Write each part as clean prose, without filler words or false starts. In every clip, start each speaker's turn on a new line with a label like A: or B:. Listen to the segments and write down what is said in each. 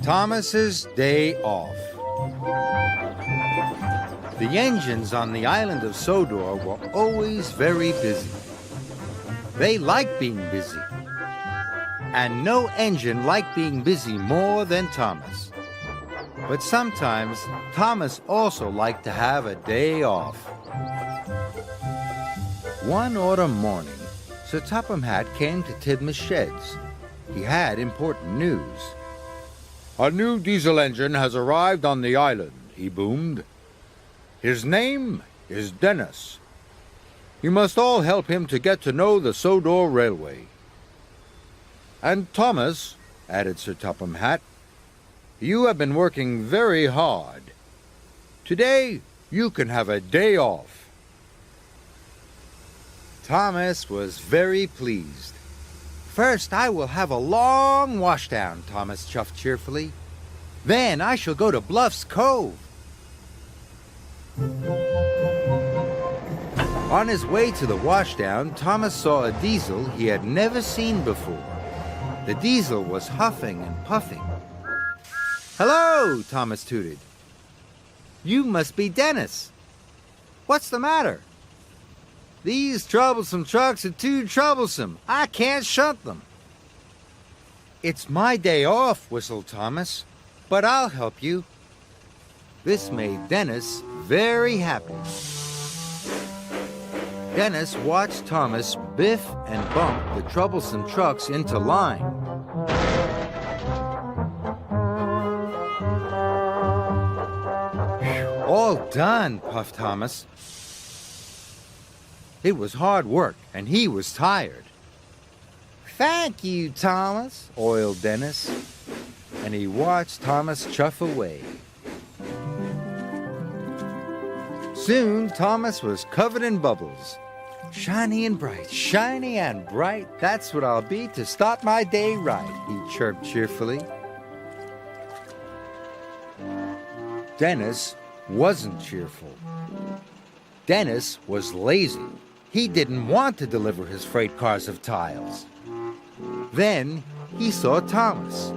A: Thomas's day off. The engines on the island of Sodor were always very busy. They liked being busy. And no engine liked being busy more than Thomas. But sometimes Thomas also liked to have a day off. One autumn morning, Sir Topham Hatt came to Tidmouth's sheds. He had important news. "A new diesel engine has arrived on the island," he boomed. "His name is Dennis. You must all help him to get to know the Sodor Railway. And Thomas," added Sir Topham Hatt, "you have been working very hard. Today you can have a day off." Thomas was very pleased. "First I will have a long washdown," Thomas chuffed cheerfully. "Then I shall go to Bluff's Cove." On his way to the washdown, Thomas saw a diesel he had never seen before. The diesel was huffing and puffing. "Hello," Thomas tooted. "You must be Dennis. What's the matter?" "These troublesome trucks are too troublesome. I can't shunt them." "It's my day off," whistled Thomas, "but I'll help you." This made Dennis very happy. Dennis watched Thomas biff and bump the troublesome trucks into line. "All done," puffed Thomas. It was hard work, and he was tired. "Thank you, Thomas," oiled Dennis, and he watched Thomas chuff away. Soon, Thomas was covered in bubbles. "Shiny and bright, that's what I'll be to start my day right," he chirped cheerfully. Dennis wasn't cheerful. Dennis was lazy. He didn't want to deliver his freight cars of tiles. Then he saw Thomas.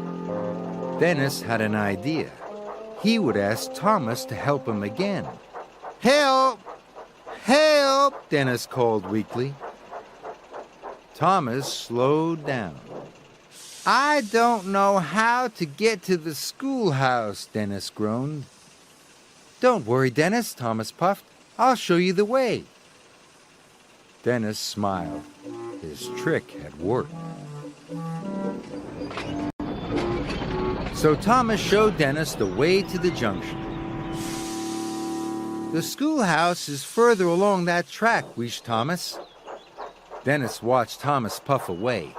A: Dennis had an idea. He would ask Thomas to help him again. "Help! Help!" Dennis called weakly. Thomas slowed down. "I don't know how to get to the schoolhouse," Dennis groaned. "Don't worry, Dennis," Thomas puffed. "I'll show you the way." Dennis smiled. His trick had worked. So Thomas showed Dennis the way to the junction. "The schoolhouse is further along that track," wheezed Thomas. Dennis watched Thomas puff away.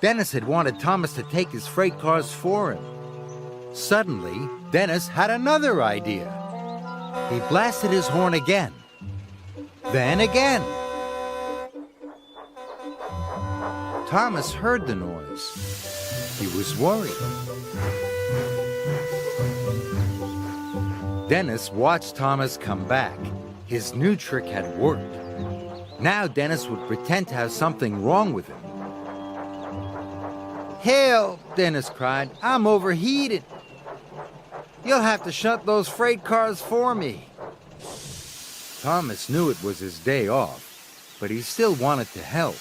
A: Dennis had wanted Thomas to take his freight cars for him. Suddenly, Dennis had another idea. He blasted his horn again. Then again. Thomas heard the noise. He was worried. Dennis watched Thomas come back. His new trick had worked. Now Dennis would pretend to have something wrong with him. "Help!" Dennis cried. "I'm overheated. You'll have to shunt those freight cars for me." Thomas knew it was his day off, but he still wanted to help.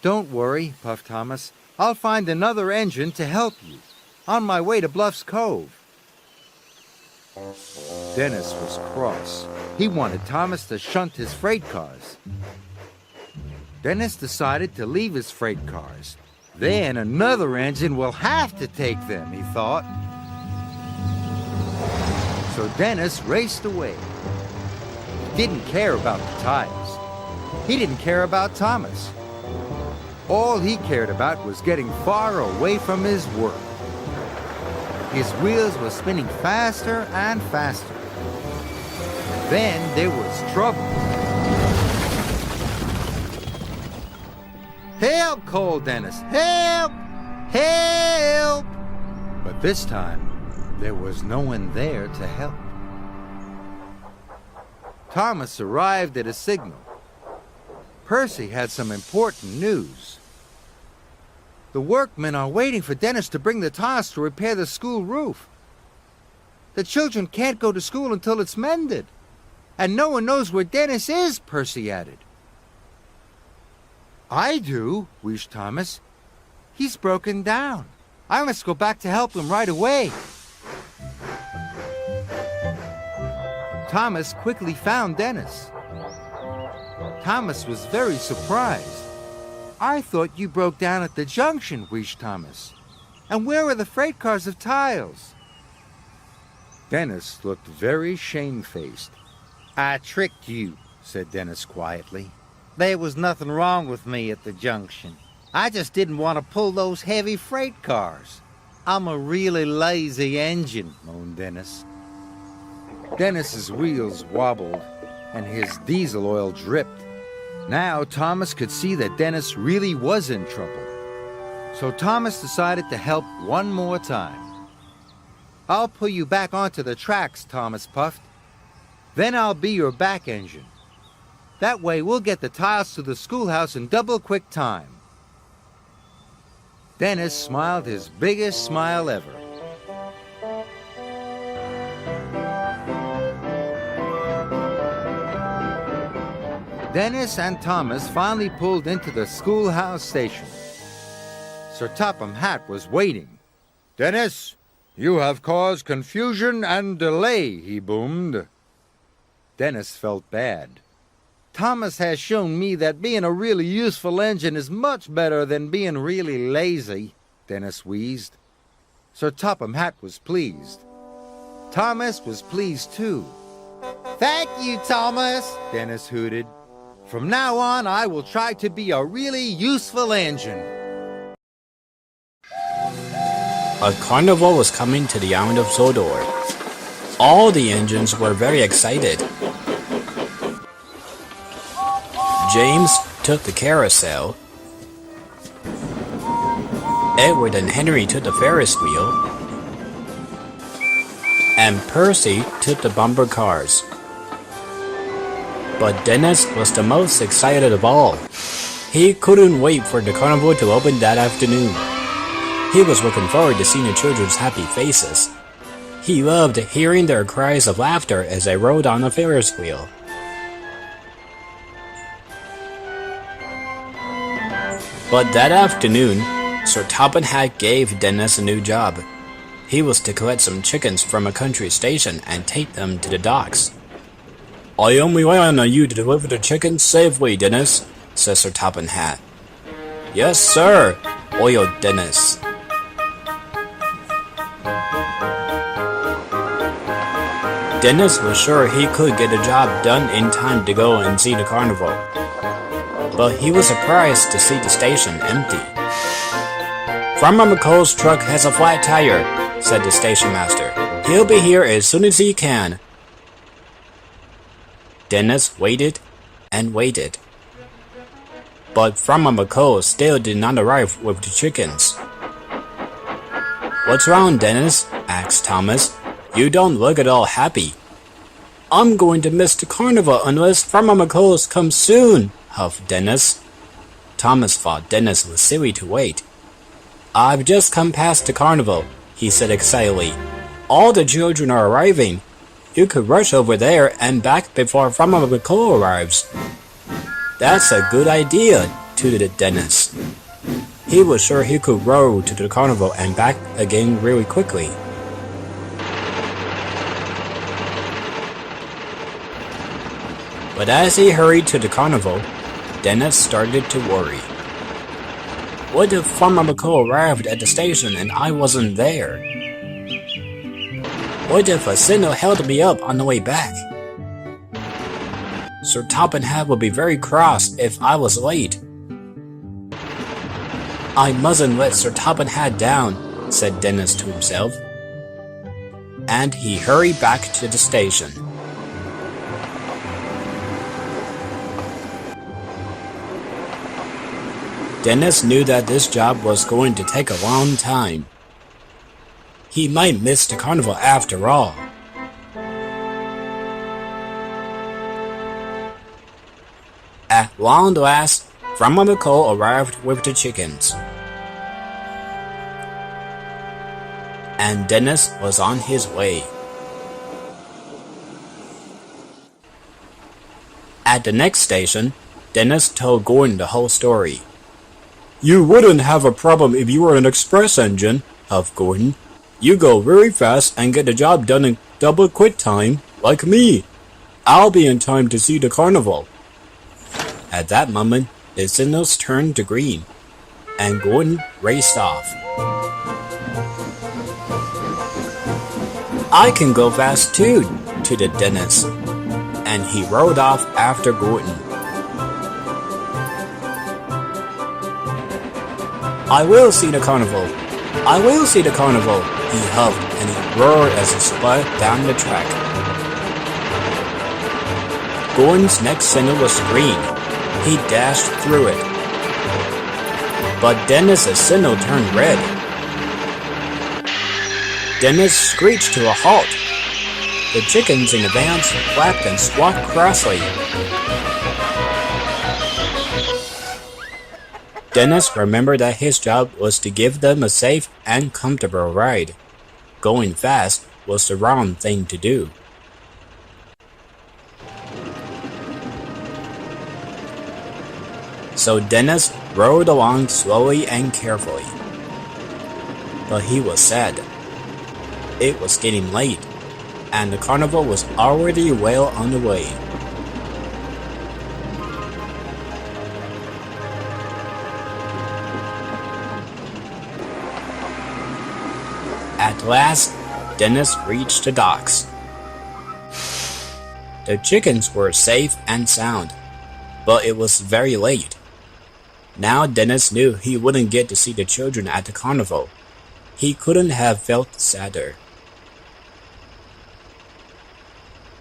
A: "Don't worry," puffed Thomas. "I'll find another engine to help you. On my way to Bluff's Cove." Dennis was cross. He wanted Thomas to shunt his freight cars. Dennis decided to leave his freight cars. Then another engine will have to take them, he thought. So Dennis raced away. He didn't care about the tires. He didn't care about Thomas. All he cared about was getting far away from his work. His wheels were spinning faster and faster. Then there was trouble. "Help!" called Dennis. "Help! Help!" But this time, there was no one there to help. Thomas arrived at a signal. Percy had some important news. The workmen are waiting for Dennis to bring the tiles to repair the school roof. The children can't go to school until it's mended. And no one knows where Dennis is, Percy added. I do, wheezed Thomas. He's broken down. I must go back to help him right away. Thomas quickly found Dennis. Thomas was very surprised. I thought you broke down at the junction, wheezed Thomas. And where are the freight cars of tiles? Dennis looked very shamefaced. I tricked you, said Dennis quietly. There was nothing wrong with me at the junction. I just didn't want to pull those heavy freight cars. I'm a really lazy engine, moaned Dennis. Dennis's wheels wobbled and his diesel oil dripped. Now Thomas could see that Dennis really was in trouble. So Thomas decided to help one more time. I'll pull you back onto the tracks, Thomas puffed. Then I'll be your back engine. That way we'll get the tiles to the schoolhouse in double quick time. Dennis smiled his biggest smile ever. Dennis and Thomas finally pulled into the schoolhouse station. Sir Topham Hatt was waiting. Dennis, you have caused confusion and delay, he boomed. Dennis felt bad. Thomas has shown me that being a really useful engine is much better than being really lazy, Dennis wheezed. Sir Topham Hatt was pleased. Thomas was pleased too. Thank you, Thomas, Dennis hooted. From now on, I will try to be a really useful engine.
B: A carnival was coming to the island of Sodor. All the engines were very excited. James took the carousel. Edward and Henry took the Ferris wheel. And Percy took the bumper cars. But Dennis was the most excited of all. He couldn't wait for the carnival to open that afternoon. He was looking forward to seeing the children's happy faces. He loved hearing their cries of laughter as they rode on the Ferris wheel. But that afternoon, Sir Topham Hatt gave Dennis a new job. He was to collect some chickens from a country station and take them to the docks. I am relying on you to deliver the chickens safely, Dennis, said Sir Topham Hatt. Yes, sir, oiled Dennis. Dennis was sure he could get the job done in time to go and see the carnival. But he was surprised to see the station empty. Farmer McColl's truck has a flat tire, said the station master. He'll be here as soon as he can. Dennis waited and waited. But Farmer McColl still did not arrive with the chickens. What's wrong, Dennis? Asked Thomas. You don't look at all happy. I'm going to miss the carnival unless Farmer McColl comes soon, huffed Dennis. Thomas thought Dennis was silly to wait. I've just come past the carnival, he said excitedly. All the children are arriving. You could rush over there and back before Farmer McColl arrives. That's a good idea, tooted Dennis. He was sure he could row to the carnival and back again really quickly. But as he hurried to the carnival, Dennis started to worry. What if Farmer McColl arrived at the station and I wasn't there? What if a signal held me up on the way back? Sir Topham Hatt would be very cross if I was late. I mustn't let Sir Topham Hatt down, said Dennis to himself. And he hurried back to the station. Dennis knew that this job was going to take a long time. He might miss the carnival after all. At long last, Farmer McColl arrived with the chickens, and Dennis was on his way. At the next station, Dennis told Gordon the whole story. "You wouldn't have a problem if you were an express engine," huffed Gordon. "You go very fast and get the job done in double quick time, like me. I'll be in time to see the carnival." At that moment, the signals turned to green, and Gordon raced off. "I can go fast too," tooted Dennis, and he rode off after Gordon. "I will see the carnival! I will see the carnival!" he huffed, and he roared as he sped down the track. Gordon's next signal was green. He dashed through it. But Dennis's signal turned red. Dennis screeched to a halt. The chickens in the vans flapped and squawked crossly. Dennis remembered that his job was to give them a safe and comfortable ride. Going fast was the wrong thing to do. So Dennis rode along slowly and carefully. But he was sad. It was getting late, and the carnival was already well on the way. At last, Dennis reached the docks. The chickens were safe and sound, but it was very late. Now Dennis knew he wouldn't get to see the children at the carnival. He couldn't have felt sadder.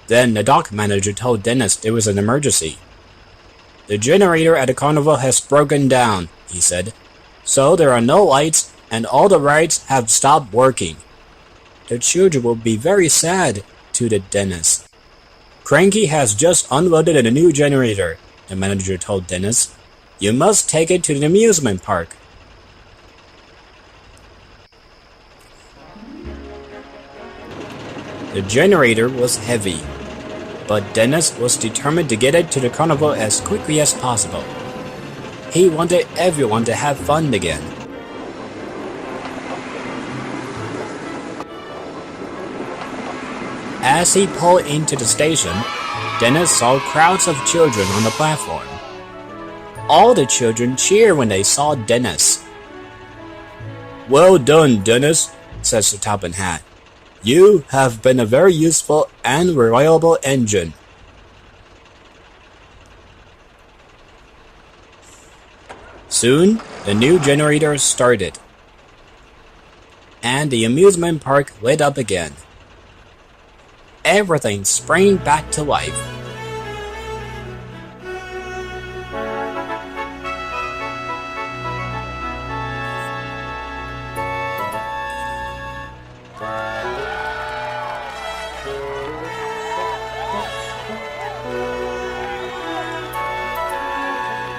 B: Then the dock manager told Dennis there was an emergency. "The generator at the carnival has broken down," he said. "So there are no lights and all the rides have stopped working." "The children will be very sad," tooted Dennis. "Cranky has just unloaded a new generator," the manager told Dennis. "You must take it to the amusement park." The generator was heavy, but Dennis was determined to get it to the carnival as quickly as possible. He wanted everyone to have fun again. As he pulled into the station, Dennis saw crowds of children on the platform. All the children cheered when they saw Dennis. "Well done, Dennis," said Sir Topham Hatt. "You have been a very useful and reliable engine." Soon, the new generator started, and the amusement park lit up again. Everything sprang back to life.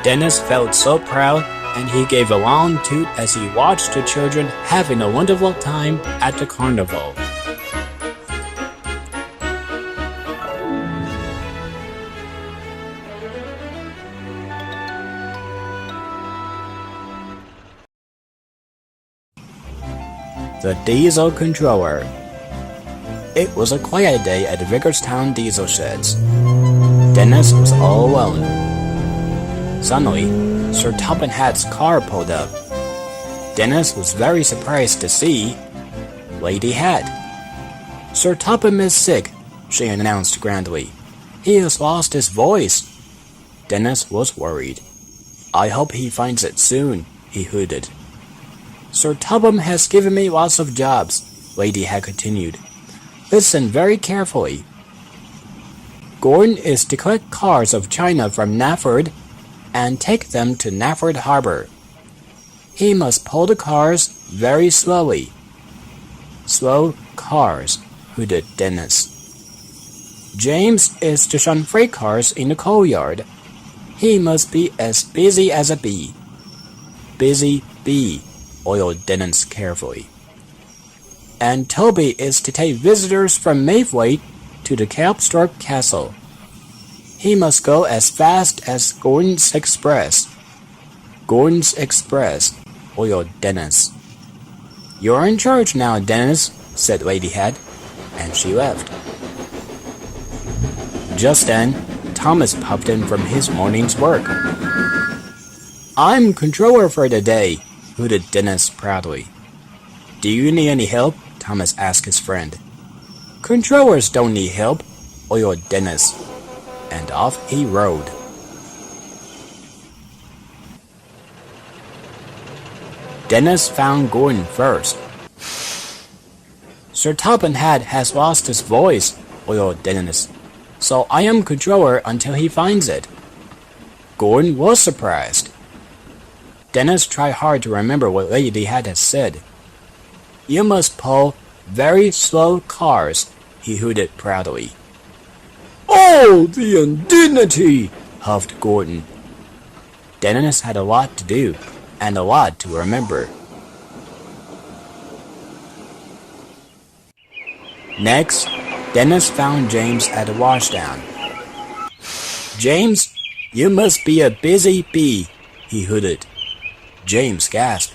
B: Dennis felt so proud, and he gave a long toot as he watched the children having a wonderful time at the carnival. The Diesel Controller. It was a quiet day at the Vicarstown diesel sheds. Dennis was all alone. Suddenly, Sir Topham Hatt's car pulled up. Dennis was very surprised to see Lady Hatt. "Sir Topham is sick," she announced grandly. "He has lost his voice." Dennis was worried. "I hope he finds it soon," he hooted. "Sir Topham has given me lots of jobs," Lady Hatt continued. "Listen very carefully. Gordon is to collect cars of china from NARRATED and take them to NARRATED Harbor. He must pull the cars very slowly." "Slow cars," hooted Dennis. "James is to shun freight cars in the coal yard. He must be as busy as a bee. Busy bee, oiled Dennis carefully. And Toby is to take visitors from Mayfleet to the Kelpstorp Castle. He must go as fast as Gordon's Express. Gordon's Express, oiled Dennis. You're in charge now, Dennis, said Ladyhead, and she left. Just then, Thomas popped in from his morning's work. I'm controller for the day, hooted Dennis proudly. Do you need any help? Thomas asked his friend. Controllers don't need help, oiled Dennis, and off he rode. Dennis found Gordon first. Sir Topham-Hatt has lost his voice, oiled Dennis, so I am controller until he finds it. Gordon was surprised. Dennis tried hard to remember what Ladyhead had said. You must pull very slow cars, he hooted proudly. Oh, the indignity, huffed Gordon. Dennis had a lot to do, and a lot to remember. Next, Dennis found James at a washdown. James, you must be a busy bee, he hooted. James gasped.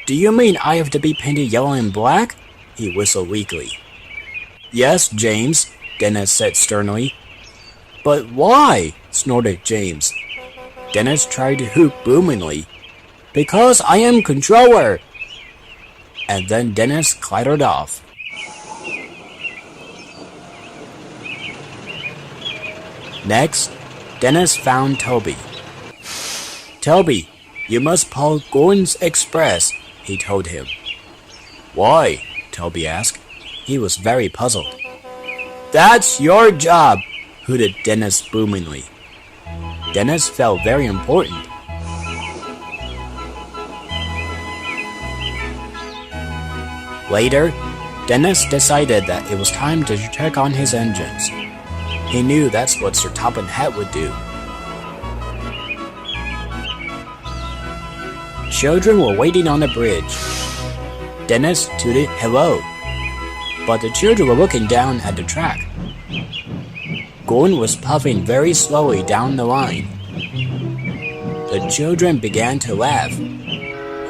B: Do you mean I have to be painted yellow and black? He whistled weakly. Yes, James, Dennis said sternly. But why? Snorted James. Dennis tried to hoot boomingly. Because I am controller! And then Dennis clattered off. Next, Dennis found Toby. Toby, you must pull Gordon's Express, he told him. Why? Toby asked. He was very puzzled. That's your job, hooted Dennis boomingly. Dennis felt very important. Later, Dennis decided that it was time to check on his engines. He knew that's what Sir Topham-Hatt would do. Children were waiting on the bridge. Dennis tooted hello, but the children were looking down at the track. Gordon was puffing very slowly down the line. The children began to laugh.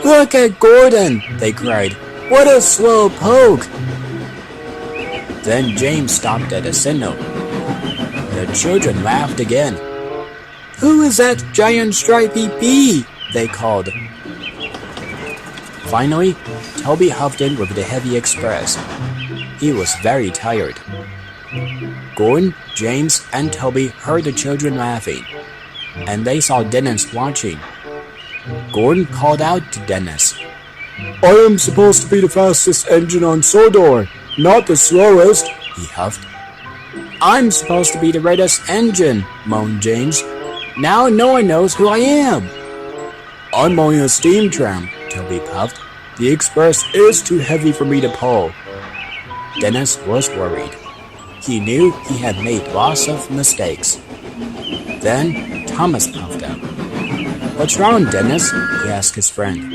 B: Look at Gordon, they cried. What a slow poke! Then James stopped at a signal. The children laughed again. Who is that giant stripy bee? They called. Finally, Toby huffed in with the heavy express. He was very tired. Gordon, James, and Toby heard the children laughing, and they saw Dennis watching. Gordon called out to Dennis. I am supposed to be the fastest engine on Sodor, not the slowest, he huffed. I'm supposed to be the reddest engine, moaned James. Now no one knows who I am. I'm only a steam tram, Toby puffed. The express is too heavy for me to pull. Dennis was worried. He knew he had made lots of mistakes. Then Thomas puffed up. What's wrong, Dennis? He asked his friend.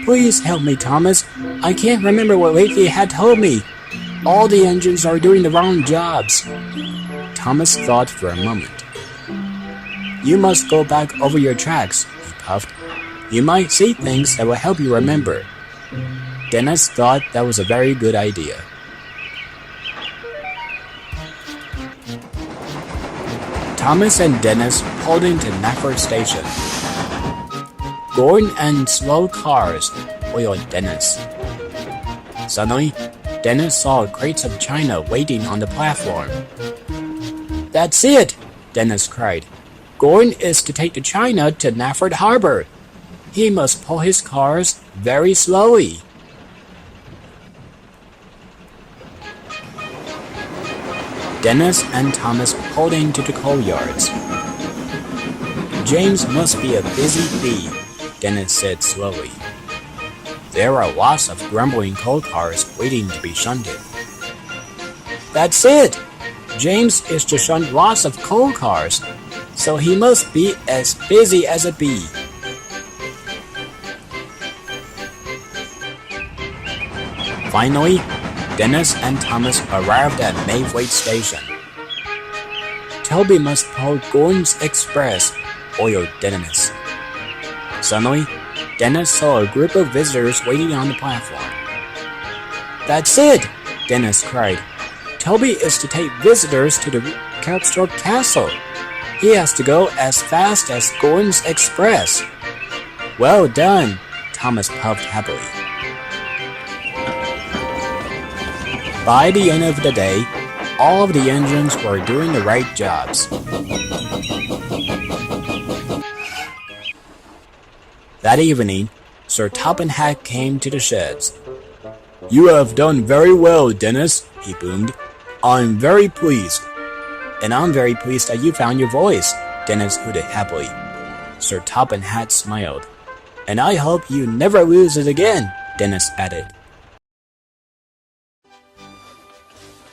B: Please help me, Thomas. I can't remember what Lately had told me. All the engines are doing the wrong jobs. Thomas thought for a moment. You must go back over your tracks, he puffed. You might see things that will help you remember. Dennis thought that was a very good idea. Thomas and Dennis pulled into NARRATED station. Gordon and slow cars, oiled Dennis. Suddenly, Dennis saw crates of china waiting on the platform. That's it, Dennis cried. Gordon is to take the china to NARRATED Harbor. He must pull his cars very slowly. Dennis and Thomas pulled into the coal yards. James must be a busy bee, Dennis said slowly. There are lots of grumbling coal cars waiting to be shunted. That's it! James is to shunt lots of coal cars, so he must be as busy as a bee. Finally, Dennis and Thomas arrived at Mayfleet Station. Toby must pull Gordon's Express, ordered Dennis. Suddenly, Dennis saw a group of visitors waiting on the platform. "That's it!" Dennis cried. "Toby is to take visitors to the Capstorp Castle. He has to go as fast as Gordon's Express." "Well done," Thomas puffed happily. By the end of the day, all of the engines were doing the right jobs. That evening, Sir Topham Hatt came to the sheds. "You have done very well, Dennis," he boomed. "I'm very pleased." "And I'm very pleased that you found your voice," Dennis hooted happily. Sir Topham Hatt smiled. "And I hope you never lose it again," Dennis added.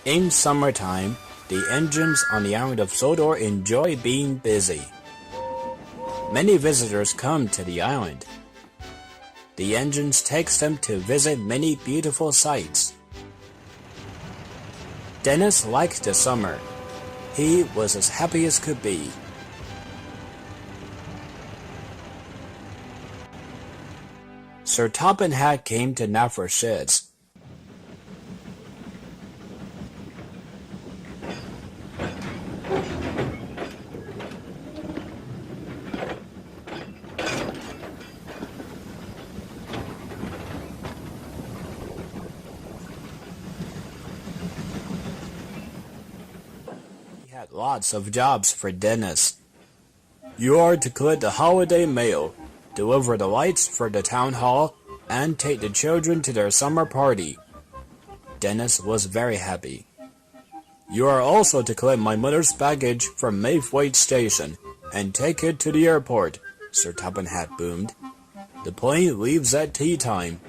B: In summertime, the engines on the island of Sodor enjoy being busy. Many visitors come to the island. The engines takes them to visit many beautiful sights. Dennis liked the summer. He was as happy as could be. Sir Topham Hatt came to Nafra's sheds. Lots of jobs for Dennis. "You are to collect the holiday mail, deliver the lights for the town hall, and take the children to their summer party." Dennis was very happy. "You are also to collect my mother's baggage from Mayfleet Station and take it to the airport," Sir Topham Hatt boomed. "The plane leaves at tea time.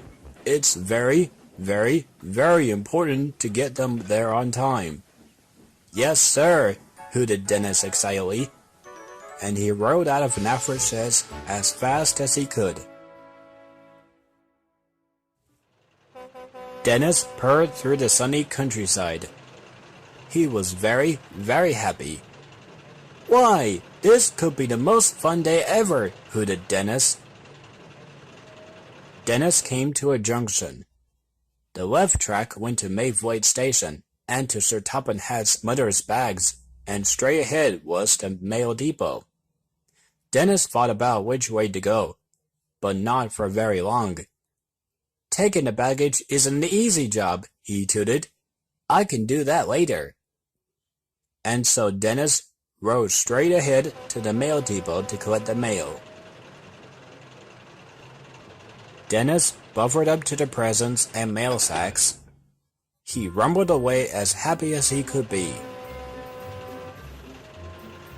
B: It's very, very, very important to get them there on time." "Yes, sir," hooted Dennis excitedly, and he rode out of Nafra's sheds as fast as he could. Dennis purred through the sunny countryside. He was very, very happy. "Why, this could be the most fun day ever," hooted Dennis. Dennis came to a junction. The left track went to Mayfleet Station and to Sir Topham Hatt's mother's bags, and straight ahead was the mail depot. Dennis thought about which way to go, but not for very long. "Taking the baggage is an easy job," he tooted. "I can do that later." And so Dennis rode straight ahead to the mail depot to collect the mail. Dennis buffered up to the presents and mail sacks. He rumbled away as happy as he could be.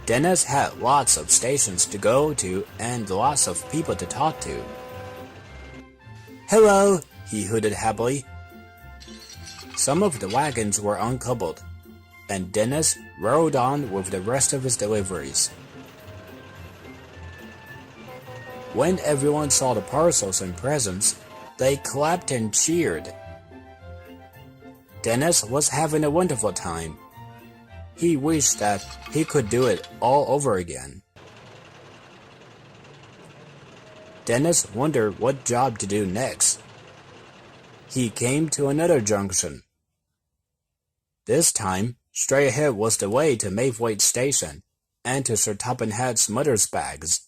B: Dennis had lots of stations to go to and lots of people to talk to. "Hello," he hooted happily. Some of the wagons were uncoupled, and Dennis rode on with the rest of his deliveries. When everyone saw the parcels and presents, they clapped and cheered. Dennis was having a wonderful time. He wished that he could do it all over again. Dennis wondered what job to do next. He came to another junction. This time, straight ahead was the way to Mayfleet Station and to Sir Topham Hatt's mother's bags.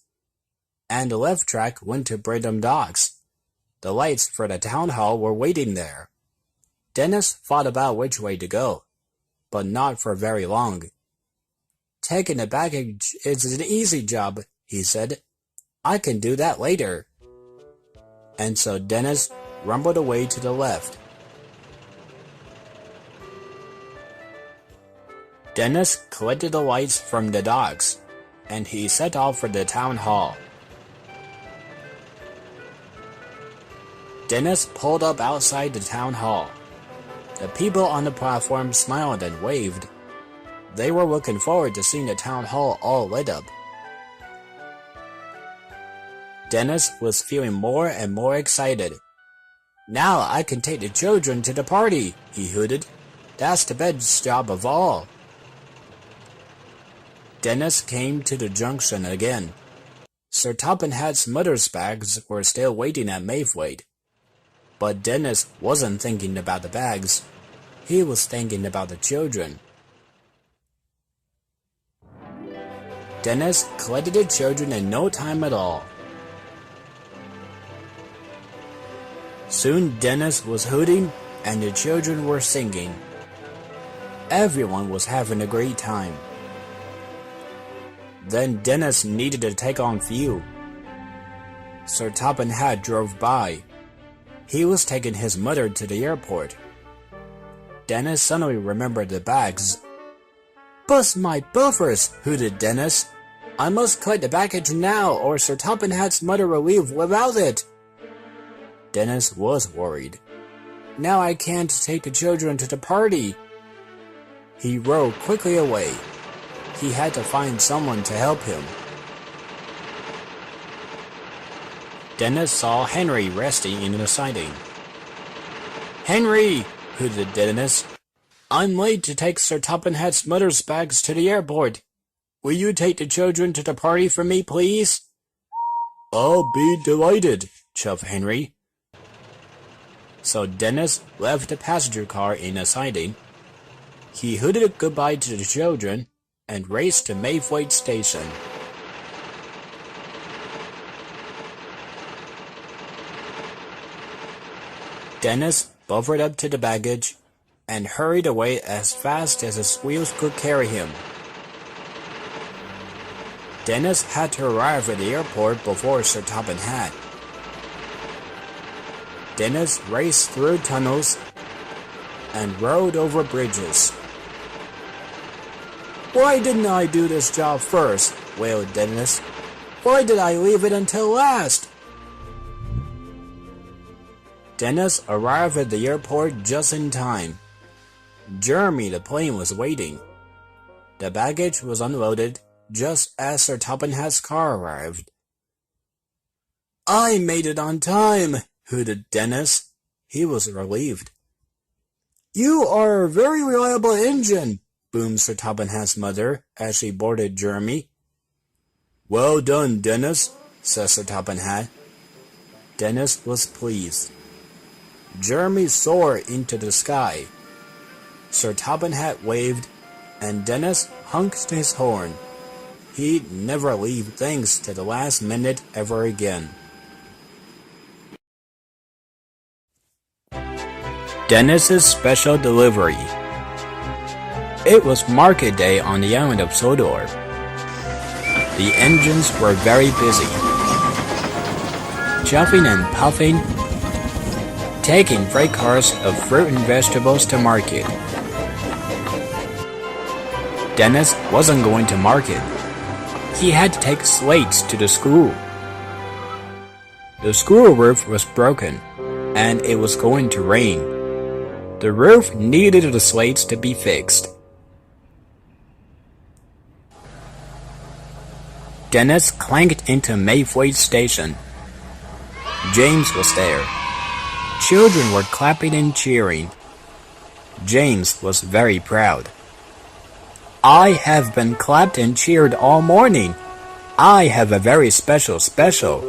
B: And the left track went to Bridham Docks. The lights for the town hall were waiting there. Dennis thought about which way to go, but not for very long. "Taking the baggage is an easy job," he said. "I can do that later." And so Dennis rumbled away to the left. Dennis collected the lights from the docks, and he set off for the town hall. Dennis pulled up outside the town hall. The people on the platform smiled and waved. They were looking forward to seeing the town hall all lit up Dennis was feeling more and more excited. "Now I can take the children to the party," he hooted. "That's the best job of all." Dennis came to the junction again. Sir Toppenhat's mother's bags were still waiting at Mayfleet. But Dennis wasn't thinking about the bags. He was thinking about the children. Dennis collected the children in no time at all. Soon Dennis was hooting and the children were singing. Everyone was having a great time. Then Dennis needed to take on fuel. Sir Toppenhat drove by. He was taking his mother to the airport. Dennis suddenly remembered the bags. "Bust my buffers!" hooted Dennis. "I must collect the baggage now, or Sir Toppenhat's mother will leave without it." Dennis was worried. "Now I can't take the children to the party." He rode quickly away. He had to find someone to help him. Dennis saw Henry resting in the siding. "Henry!" hooted Dennis. "I'm late to take Sir Toppenhat's mother's bags to the airport. Will you take the children to the party for me, please?" "I'll be delighted," chuffed Henry. So Dennis left the passenger car in the siding. He hooted goodbye to the children and raced to Mayfleet Station. Dennis buffered up to the baggage and hurried away as fast as his wheels could carry him. Dennis had to arrive at the airport before Sir Toppenhat. Dennis raced through tunnels and rode over bridges. "Why didn't I do this job first?" wailed Dennis. "Why did I leave it until last?" Dennis arrived at the airport just in time. Jeremy the plane was waiting. The baggage was unloaded just as Sir Toppenhat's car arrived. "I made it on time," hooted Dennis. He was relieved. "You are a very reliable engine," boomed Sir Toppenhat's mother as she boarded Jeremy. "Well done, Dennis," said Sir Toppenhat. Dennis was pleased. Jeremy soared into the sky. Sir Toppenhat waved, and Dennis honked his horn. He'd never leave things to the last minute ever again. Dennis's special delivery. It was market day on the island of Sodor. The engines were very busy, chuffing and puffing, taking freight cars of fruit and vegetables to market. Dennis wasn't going to market. He had to take slates to the school. The school roof was broken, and it was going to rain. The roof needed the slates to be fixed. Dennis clanked into Mayfleet Station. James was there. Children were clapping and cheering. James was very proud. "I have been clapped and cheered all morning. I have a very special.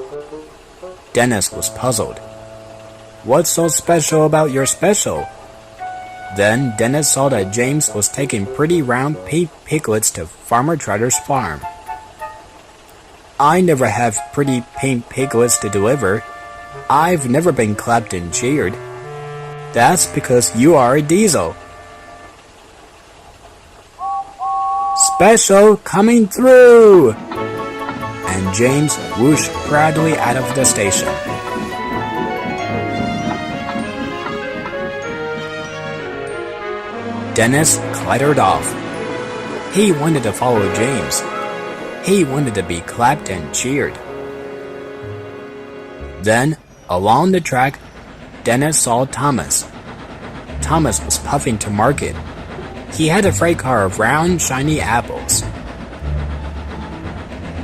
B: Dennis was puzzled. "What's so special about your special?" Then Dennis saw that James was taking pretty round pink piglets to Farmer Trotter's farm. "I never have pretty pink piglets to deliver. I've never been clapped and cheered." "That's because you are a diesel." "Special coming through!" And James whooshed proudly out of the station. Dennis clattered off. He wanted to follow James. He wanted to be clapped and cheered. Then, along the track, Dennis saw Thomas. Thomas was puffing to market. He had a freight car of round, shiny apples.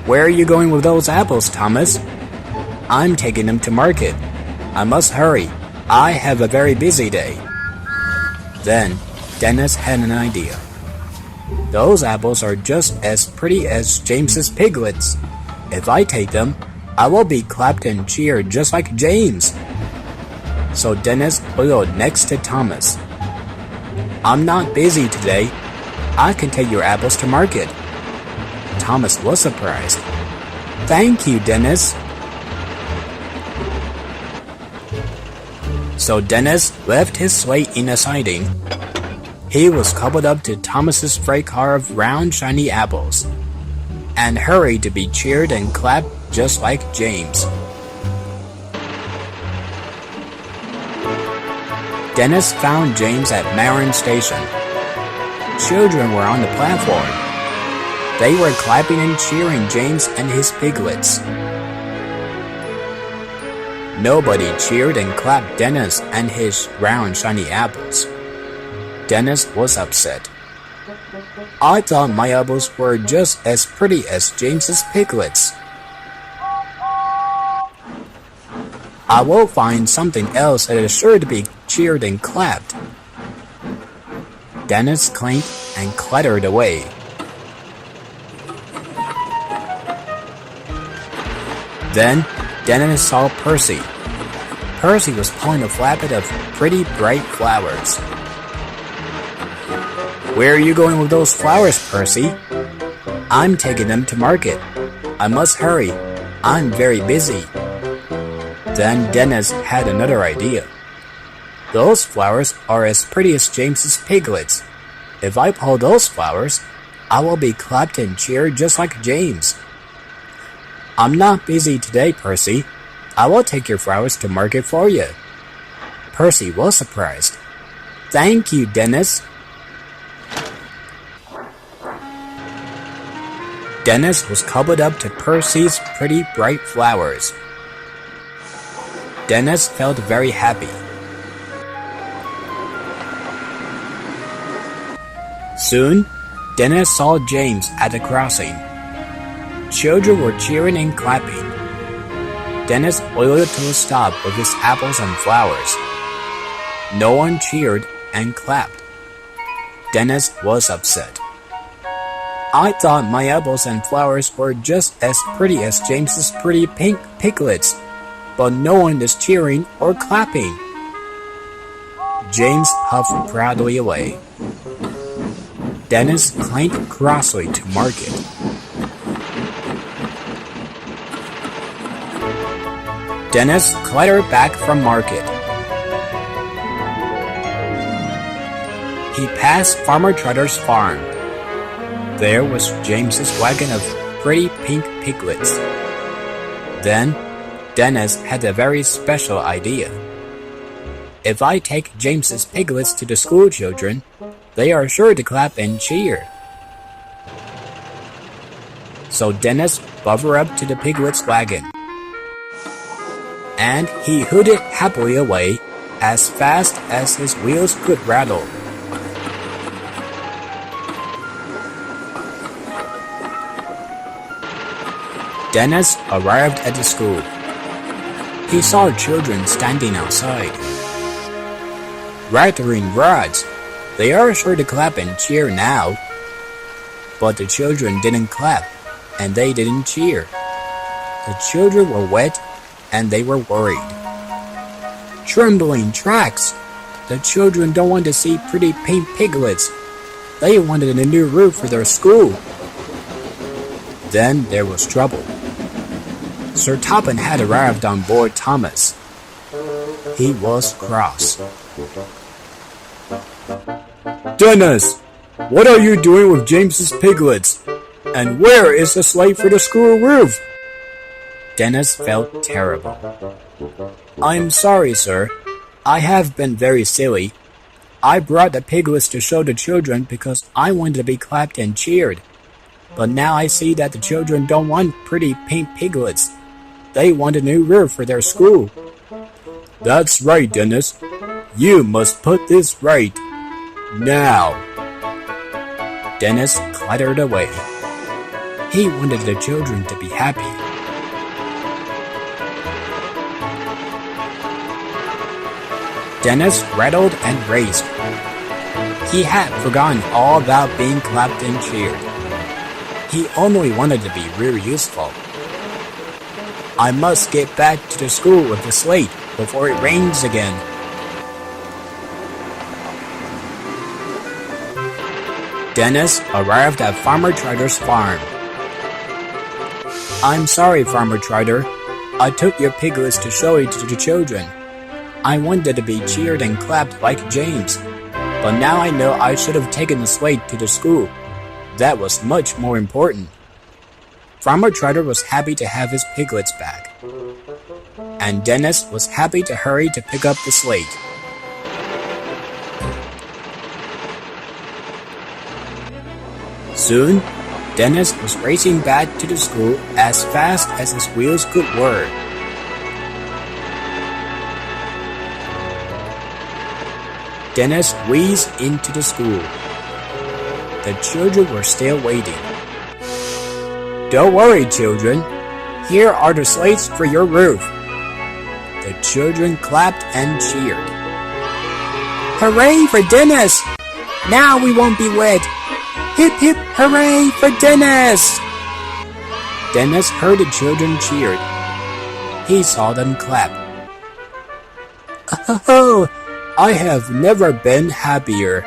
B: "Where are you going with those apples, Thomas?" I'm taking them to market. I must hurry. I have a very busy day. Then, Dennis had an idea. Those apples are just as pretty as James's piglets. If I take them, I will be clapped and cheered just like James. So Dennis wheeled next to Thomas. I'm not busy today. I can take your apples to market. Thomas was surprised. Thank you, Dennis. So Dennis left his sleigh in a siding. He was coupled up to Thomas's freight car of round, shiny apples, and hurried to be cheered and clapped just like James. Dennis found James at Marin Station. Children were on the platform. They were clapping and cheering James and his piglets. Nobody cheered and clapped Dennis and his round, shiny apples. Dennis was upset. I thought my apples were just as pretty as James's piglets. I will find something else that is sure to be cheered and clapped. Dennis clinked and clattered away. Then Dennis saw Percy. Percy was pulling a flatbed of pretty bright flowers. Where are you going with those flowers, Percy? I'm taking them to market. I must hurry. I'm very busy. Then Dennis had another idea. Those flowers are as pretty as James's piglets. If I pull those flowers, I will be clapped and cheered just like James. I'm not busy today, Percy. I will take your flowers to market for you. Percy was surprised. Thank you, Dennis. Dennis was coupled up to Percy's pretty bright flowers. Dennis felt very happy. Soon, Dennis saw James at the crossing. Children were cheering and clapping. Dennis oiled to a stop with his apples and flowers. No one cheered and clapped. Dennis was upset. I thought my apples and flowers were just as pretty as James's pretty pink piglets, but no one is cheering or clapping. James puffed proudly away. Dennis clanked crossly to market. Dennis clattered back from market. He passed Farmer Trotter's farm. There was James's wagon of pretty pink piglets. Then, Dennis had a very special idea. If I take James's piglets to the school children, they are sure to clap and cheer. So Dennis buffered up to the piglet's wagon, and he hooted happily away as fast as his wheels could rattle. Dennis arrived at the school. He saw children standing outside. Rattling rods, they are sure to clap and cheer now. But the children didn't clap, and they didn't cheer. The children were wet, and they were worried. Trembling tracks! The children don't want to see pretty pink piglets. They wanted a new roof for their school. Then there was trouble. Sir Topham had arrived on board Thomas. He was cross. Dennis, what are you doing with James's piglets? And where is the slate for the school roof? Dennis felt terrible. I'm sorry, sir. I have been very silly. I brought the piglets to show the children because I wanted to be clapped and cheered. But now I see that the children don't want pretty pink piglets. They want a new roof for their school. That's right, Dennis. You must put this right. Now. Dennis clattered away. He wanted the children to be happy. Dennis rattled and raced. He had forgotten all about being clapped and cheered. He only wanted to be really useful. I must get back to the school with the slate before it rains again. Dennis arrived at Farmer Troder's farm. I'm sorry, Farmer Troder. I took your piglets to show it to the children. I wanted to be cheered and clapped like James, but now I know I should have taken the slate to the school. That was much more important. Farmer Troder was happy to have his piglets back, and Dennis was happy to hurry to pick up the slate. Soon, Dennis was racing back to the school as fast as his wheels could whir. Dennis whizzed into the school. The children were still waiting. Don't worry, children. Here are the slates for your roof. The children clapped and cheered. Hooray for Dennis! Now we won't be wet. Hip hip hooray for Dennis! Dennis heard the children cheered. He saw them clap. Oh, I have never been happier.